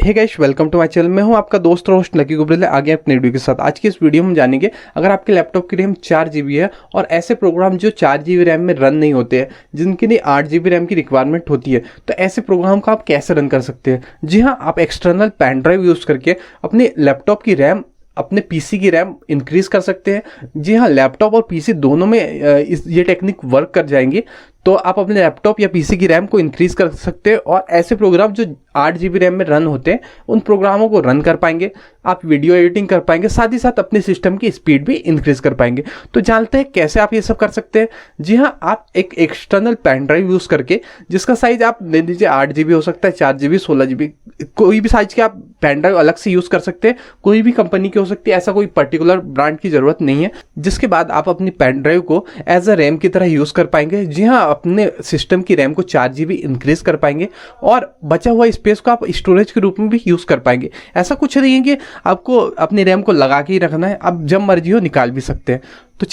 Hey guys, welcome to my channel. मैं हूं आपका दोस्त और होस्ट लकी गुब्रेल। आगे अपने वीडियो के साथ आज की इस वीडियो में हम जानेंगे, अगर आपके लैपटॉप की रैम 4 GB है और ऐसे प्रोग्राम जो 4 GB रैम में रन नहीं होते हैं, जिनके लिए 8 GB रैम की रिक्वायरमेंट होती है, तो ऐसे प्रोग्राम को आप कैसे रन कर सकते हैं। जी हाँ, आप एक्सटर्नल पेन ड्राइव यूज़ करके अपने लैपटॉप की रैम, अपने पीसी की रैम इंक्रीज कर सकते हैं। जी हाँ, लैपटॉप और पीसी दोनों में ये टेक्निक वर्क कर जाएंगी। तो आप अपने लैपटॉप या पीसी की रैम को इंक्रीज कर सकते हैं और ऐसे प्रोग्राम जो 8 GB रैम में रन होते हैं, उन प्रोग्रामों को रन कर पाएंगे। आप वीडियो एडिटिंग कर पाएंगे, साथ ही साथ अपने सिस्टम की स्पीड भी इंक्रीज कर पाएंगे। तो जानते हैं कैसे आप ये सब कर सकते हैं। जी हाँ, आप एक एक्सटर्नल पेन ड्राइव यूज़ करके, जिसका साइज आप ले लीजिए 8 GB हो सकता है, 4 GB, 16 GB, कोई भी साइज के आप पेन ड्राइव अलग से यूज़ कर सकते हैं। कोई भी कंपनी की हो सकती है, ऐसा कोई पर्टिकुलर ब्रांड की ज़रूरत नहीं है। जिसके बाद आप अपनी पेन ड्राइव को एज अ रैम की तरह यूज़ कर पाएंगे। जी हाँ, अपने सिस्टम की रैम को 4 GB इंक्रीज कर पाएंगे और बचा हुआ स्पेस को आप स्टोरेज के रूप में भी यूज़ कर पाएंगे। ऐसा कुछ नहीं है कि आपको अपनी रैम को लगा के ही रखना है, आप जब मर्जी हो निकाल भी सकते हैं। तो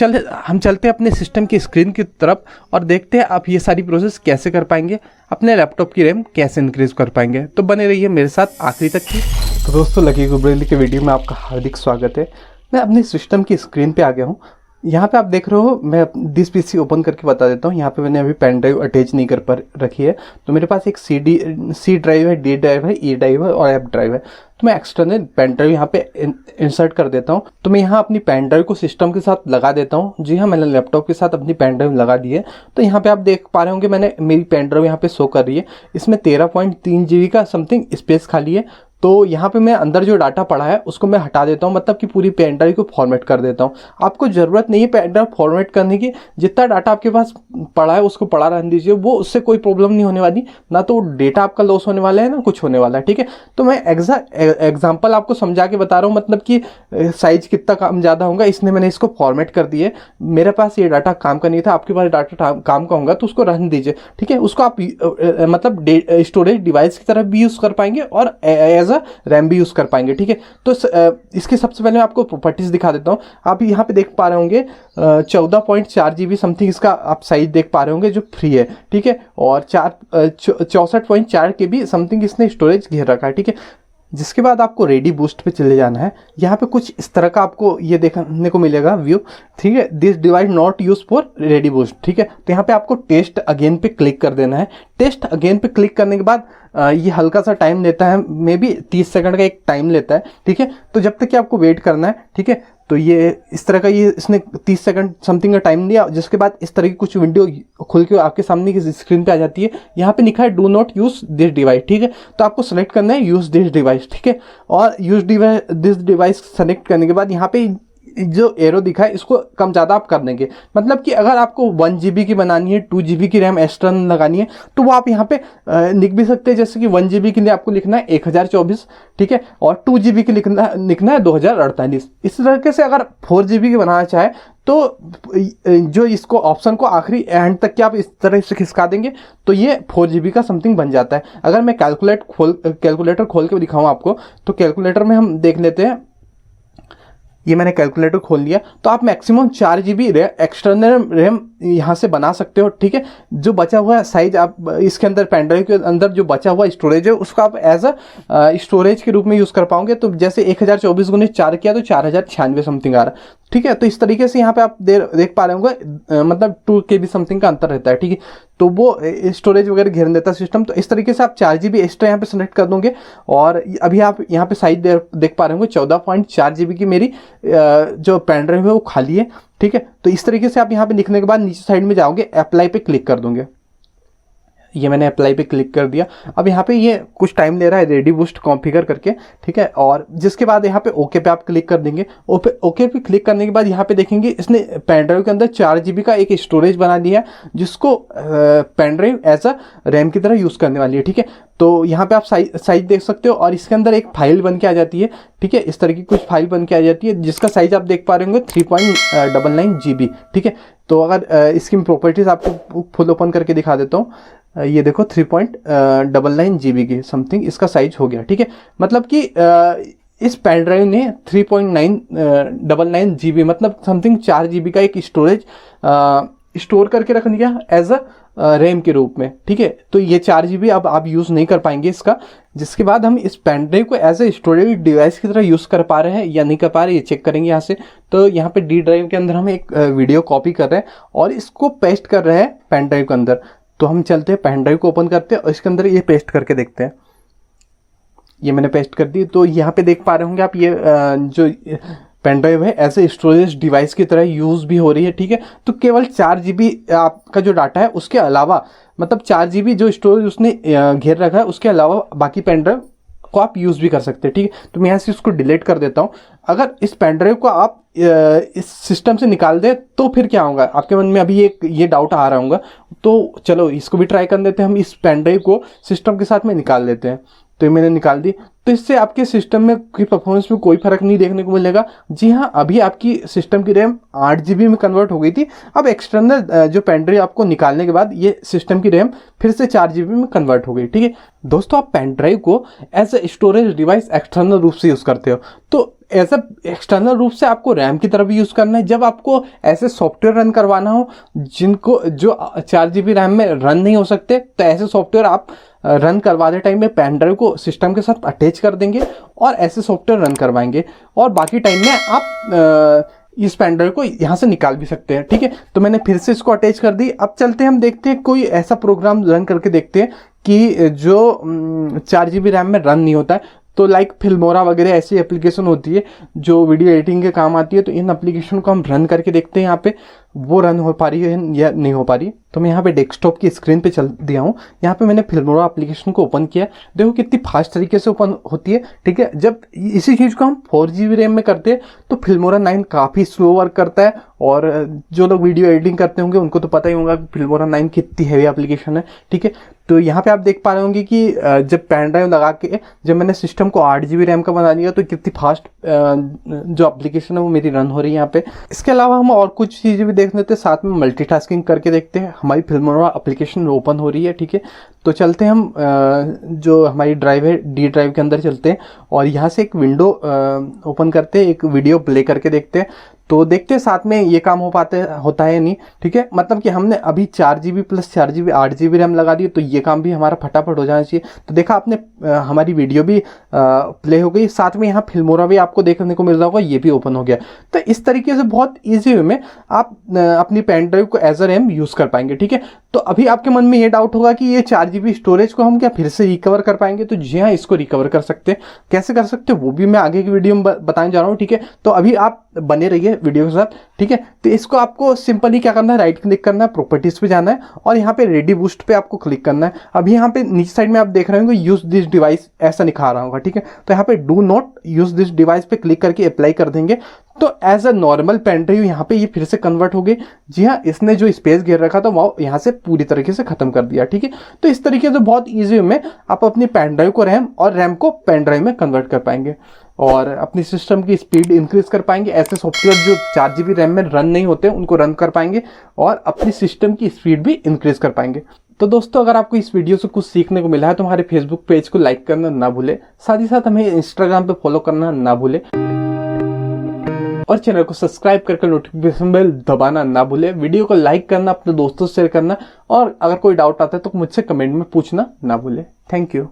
हम चलते हैं अपने सिस्टम की स्क्रीन की तरफ और देखते हैं आप ये सारी प्रोसेस कैसे कर पाएंगे, अपने लैपटॉप की रैम कैसे इंक्रीज कर पाएंगे। तो बने रहिए मेरे साथ आखिरी तक की। तो दोस्तों, लकी गुब्रेल के वीडियो में आपका हार्दिक स्वागत है। मैं अपने सिस्टम की स्क्रीन पे आ गया हूँ। यहाँ पे आप देख रहे हो, मैं दिस पीसी ओपन करके बता देता हूँ। यहाँ पे मैंने अभी पेन ड्राइव अटैच नहीं कर पर रखी है। तो मेरे पास एक सी ड्राइव है, डी ड्राइव है, ई ड्राइव है और एफ ड्राइव है। तो मैं एक्सटर्नल पेन ड्राइव यहाँ पे इंसर्ट कर देता हूँ। तो मैं यहाँ अपनी पेन ड्राइव को सिस्टम के साथ लगा देता हूँ। जी हाँ, मैंने लैपटॉप के साथ अपनी पेन ड्राइव लगा दी है। तो यहाँ पे आप देख पा रहे होंगे, मैंने मेरी पेन ड्राइव यहाँ पे शो कर रही है। इसमें 13.3 GB का समथिंग स्पेस खाली है। तो यहाँ पे मैं अंदर जो डाटा पड़ा है उसको मैं हटा देता हूँ, मतलब कि पूरी पेन ड्राइव को फॉर्मेट कर देता हूँ। आपको ज़रूरत नहीं है पेन ड्राइव फॉर्मेट करने की। जितना डाटा आपके पास पड़ा है उसको पड़ा रहने दीजिए, वो उससे कोई प्रॉब्लम नहीं होने वाली। ना तो डेटा आपका लॉस होने वाला है, ना कुछ होने वाला है। ठीक है, तो मैं एग्जाम्पल आपको समझा के बता रहा हूँ, मतलब कि साइज कितना कम ज़्यादा होगा, इसलिए मैंने इसको फॉर्मेट कर दिए। मेरे पास ये डाटा काम का नहीं था, आपके पास डाटा काम का होगा तो उसको रहने दीजिए। ठीक है, उसको आप मतलब स्टोरेज डिवाइस की तरफ भी यूज़ कर पाएंगे और रैम भी यूज़ कर पाएंगे। ठीक है, तो इसके सबसे पहले मैं आपको प्रॉपर्टीज दिखा देता हूँ। आप यहाँ पे देख पा रहे होंगे 14.4 GB समथिंग इसका आप साइज देख पा रहे होंगे, जो फ्री है। ठीक है, और 64.4 KB समथिंग इसने स्टोरेज घेर रखा है। ठीक है, जिसके बाद आपको रेडी बूस्ट पे चले जाना है। यहाँ पे कुछ इस तरह का आपको ये देखने को मिलेगा व्यू। ठीक है, this device not use for ready boost. ठीक है, तो यहाँ पे आपको टेस्ट अगेन पे क्लिक कर देना है। टेस्ट अगेन पे क्लिक करने के बाद ये हल्का सा टाइम लेता है, मे बी 30 सेकंड का एक टाइम लेता है। ठीक है, तो जब तक कि आपको वेट करना है। ठीक है, तो ये इस तरह का ये इसने 30 सेकंड समथिंग का टाइम लिया, जिसके बाद इस तरह की कुछ विंडो खुल के आपके सामने की स्क्रीन पे आ जाती है। यहाँ पे लिखा है do not use this device. ठीक है, तो आपको सेलेक्ट करना है यूज दिस डिवाइस। ठीक है, और यूज दिस डिवाइस सेलेक्ट करने के बाद यहाँ पे जो एरो दिखा है इसको कम ज़्यादा आप कर देंगे। मतलब कि अगर आपको 1 GB की बनानी है, 2 GB की रैम एक्सटर्नल लगानी है, तो वो आप यहाँ पे लिख भी सकते हैं। जैसे कि 1 GB के लिए आपको लिखना है 1024। ठीक है, और 2 GB के लिखना है 2048। इस तरीके से अगर 4 GB की बनाना चाहे तो जो इसको ऑप्शन को आखिरी एंड तक के आप इस तरह से खिसका देंगे तो ये 4 GB का समथिंग बन जाता है। अगर मैं कैलकुलेटर खोल के दिखाऊँ आपको, तो कैलकुलेटर में हम देख लेते हैं। ये मैंने कैलकुलेटर खोल लिया। तो आप मैक्सिमम 4 GB एक्सटर्नल रैम यहाँ से बना सकते हो। ठीक है, जो बचा हुआ साइज आप इसके अंदर पेन ड्राइव के अंदर जो बचा हुआ स्टोरेज है उसको आप एज अ स्टोरेज के रूप में यूज़ कर पाओगे। तो जैसे 1024 × 4 किया तो 4096 समथिंग आ रहा है। ठीक है, तो इस तरीके से यहाँ पे आप देख पा रहे होंगे, मतलब 2 KB समथिंग का अंतर रहता है। ठीक है, तो वो स्टोरेज वगैरह घेर देता है सिस्टम। तो इस तरीके से आप 4 GB एक्स्ट्रा यहाँ पे सेलेक्ट कर दोगे। और अभी आप यहाँ पे साइज देख पा रहे होंगे 14.4 GB की मेरी जो पेन ड्राइव है वो खाली है। ठीक है, तो इस तरीके से आप यहाँ पे लिखने के बाद नीचे साइड में जाओगे, अप्लाई पे क्लिक कर दोगे। ये मैंने अप्लाई पे क्लिक कर दिया। अब यहाँ पे ये कुछ टाइम ले रहा है रेडी बूस्ट कॉन्फ़िगर करके। ठीक है, और जिसके बाद यहाँ पे ओके पे आप क्लिक कर देंगे। ओके पे क्लिक करने के बाद यहाँ पे देखेंगे इसने पेन ड्राइव के अंदर 4 GB का एक स्टोरेज बना दिया, जिसको pen drive as a RAM की तरह यूज़ करने वाली है। ठीक है, तो यहाँ पे आप साइज देख सकते हो और इसके अंदर एक फाइल बन के आ जाती है। ठीक है, इस तरह की कुछ फाइल बन के आ जाती है, जिसका साइज आप देख पा रहे होंगे 3.99 GB। ठीक है, तो अगर इसकी प्रॉपर्टीज आपको फुल ओपन करके दिखा देता हूँ। ये देखो 3.99 GB की समथिंग इसका साइज हो गया। ठीक है, मतलब कि इस पेन ड्राइव ने 3.99 GB मतलब समथिंग 4 GB का एक स्टोरेज स्टोर करके रख दिया एज अ रैम के रूप में, ठीक है। तो ये 4 GB अब आप यूज़ नहीं कर पाएंगे इसका। जिसके बाद हम इस पेन ड्राइव को एज ए स्टोरेज डिवाइस की तरह यूज़ कर पा रहे हैं या नहीं कर पा रहे, ये चेक करेंगे यहाँ से। तो यहाँ पे डी ड्राइव के अंदर हम एक वीडियो कॉपी कर रहे हैं और इसको पेस्ट कर रहे हैं पेन ड्राइव के अंदर। तो हम चलते हैं पेन ड्राइव को ओपन करते हैं और इसके अंदर ये पेस्ट करके देखते हैं। ये मैंने पेस्ट कर दी। तो यहाँ पे देख पा रहे होंगे आप, ये जो पेन ड्राइव है एज ए स्टोरेज डिवाइस की तरह यूज़ भी हो रही है, ठीक है। तो केवल 4 GB आपका जो डाटा है उसके अलावा, मतलब 4 GB जो स्टोरेज उसने घेर रखा है उसके अलावा बाकी पेन ड्राइव को आप यूज़ भी कर सकते हैं, ठीक है। तो मैं यहाँ से उसको डिलीट कर देता हूँ। अगर इस पेन ड्राइव को आप इस सिस्टम से निकाल दें तो फिर क्या होगा, आपके मन में अभी ये डाउट आ रहा होगा। तो चलो इसको भी ट्राई कर देते हैं। हम इस पेन ड्राइव को सिस्टम के साथ में निकाल देते हैं। तो ये मैंने निकाल दी। तो इससे आपके सिस्टम में की परफॉर्मेंस में कोई फर्क नहीं देखने को मिलेगा। जी हाँ, अभी आपकी सिस्टम की रैम 8 GB में कन्वर्ट हो गई थी। अब एक्सटर्नल जो पेन ड्राइव आपको निकालने के बाद ये सिस्टम की रैम फिर से 4 GB में कन्वर्ट हो गई, ठीक है। दोस्तों, आप पेन ड्राइव को as a storage device external रूप से यूज़ करते हो, तो एज ए एक्सटर्नल रूप से आपको रैम की तरह भी यूज़ करना है। जब आपको ऐसे सॉफ्टवेयर रन करवाना हो जिनको जो 4 GB रैम में रन नहीं हो सकते, तो ऐसे सॉफ्टवेयर आप रन करवाते टाइम में पेन ड्राइव को सिस्टम के साथ अटैच कर देंगे और ऐसे सॉफ्टवेयर रन करवाएंगे, और बाकी टाइम में आप इस पेन ड्राइव को यहाँ से निकाल भी सकते हैं, ठीक है। तो मैंने फिर से इसको अटैच कर दी। अब चलते हैं, हम देखते हैं कोई ऐसा प्रोग्राम रन करके देखते हैं कि जो 4 GB रैम में रन नहीं होता है। तो लाइक फिल्मोरा वगैरह ऐसी एप्लीकेशन होती है जो वीडियो एडिटिंग के काम आती है। तो इन एप्लीकेशन को हम रन करके देखते हैं यहाँ पे वो रन हो पा रही है या नहीं हो पा रही। तो मैं यहाँ पे डेस्कटॉप की स्क्रीन पे चल दिया हूँ। यहाँ पे मैंने फिल्मोरा एप्लीकेशन को ओपन किया। देखो कितनी फास्ट तरीके से ओपन होती है, ठीक है। जब इसी चीज़ को हम 4 GB रैम में करते हैं तो फिल्मोरा 9 काफ़ी स्लो वर्क करता है। और जो लोग वीडियो एडिटिंग करते होंगे उनको तो पता ही होगा कि फिल्मोरा 9 कितनी हैवी एप्लीकेशन है, ठीक है। तो यहाँ पे आप देख पा रहे होंगे कि जब पेन ड्राइव लगा के जब मैंने सिस्टम को 8 GB रैम का बना दिया तो कितनी फास्ट जो एप्लीकेशन है वो मेरी रन हो रही है यहाँ पे। इसके अलावा हम और कुछ चीज़ें भी देख लेते हैं, साथ में मल्टीटास्किंग करके देखते हैं। हमारी फिल्मोरा एप्लीकेशन ओपन हो रही है, ठीक है। तो चलते हैं हम जो हमारी ड्राइव है डी ड्राइव के अंदर चलते हैं और यहाँ से एक विंडो ओपन करते हैं, एक वीडियो प्ले करके देखते हैं। तो देखते हैं साथ में ये काम होता है नहीं, ठीक है। मतलब कि हमने अभी 4 GB plus 4 GB 8 GB RAM लगा दी, तो ये काम भी हमारा फटाफट हो जाना चाहिए। तो देखा आपने, हमारी वीडियो भी प्ले हो गई, साथ में यहाँ फिल्मोरा भी आपको देखने को मिल रहा होगा, ये भी ओपन हो गया। तो इस तरीके से बहुत ईजी वे में आप अपनी पेन ड्राइव को एज अ रैम यूज़ कर पाएंगे, ठीक है। तो अभी आपके मन में ये डाउट होगा कि ये 4 GB स्टोरेज को हम क्या फिर से रिकवर कर पाएंगे? तो जी हाँ, इसको रिकवर कर सकते हैं। कैसे कर सकते हैं वो भी मैं आगे की वीडियो में बताने जा रहा हूँ, ठीक है। तो अभी आप बने रहिए वीडियो के साथ, ठीक है। तो इसको आपको सिंपली क्या करना है, राइट क्लिक करना है, प्रॉपर्टीज पे जाना है और यहाँ पे रेडी बूस्ट पे आपको क्लिक करना है। अभी यहाँ पे नीचे साइड में आप देख रहे होंगे यूज दिस डिवाइस ऐसा लिखा रहा होगा, ठीक है। तो यहाँ पे do not use this device पे क्लिक करके अप्लाई कर देंगे तो as a normal pen drive यहाँ पे ये फिर से कन्वर्ट हो गई। जी हाँ, इसने जो स्पेस घेर रखा था वो यहाँ से पूरी तरीके से खत्म कर दिया, ठीक है। तो इस तरीके से बहुत ईजी में आप अपनी पेन ड्राइव को रैम और रैम को पेन ड्राइव में कन्वर्ट कर पाएंगे और अपनी सिस्टम की स्पीड इंक्रीज कर पाएंगे। ऐसे सॉफ्टवेयर जो 4 GB रैम में रन नहीं होते उनको रन कर पाएंगे और अपनी सिस्टम की स्पीड भी इंक्रीज कर पाएंगे। तो दोस्तों, अगर आपको इस वीडियो से कुछ सीखने को मिला है तो हमारे फेसबुक पेज को लाइक करना ना भूले, साथ ही साथ हमें इंस्टाग्राम पे फॉलो करना ना भूले और चैनल को सब्सक्राइब करके नोटिफिकेशन बेल दबाना ना भूले। वीडियो को लाइक करना, अपने दोस्तों से शेयर करना और अगर कोई डाउट आता है तो मुझसे कमेंट में पूछना ना भूले। Thank you.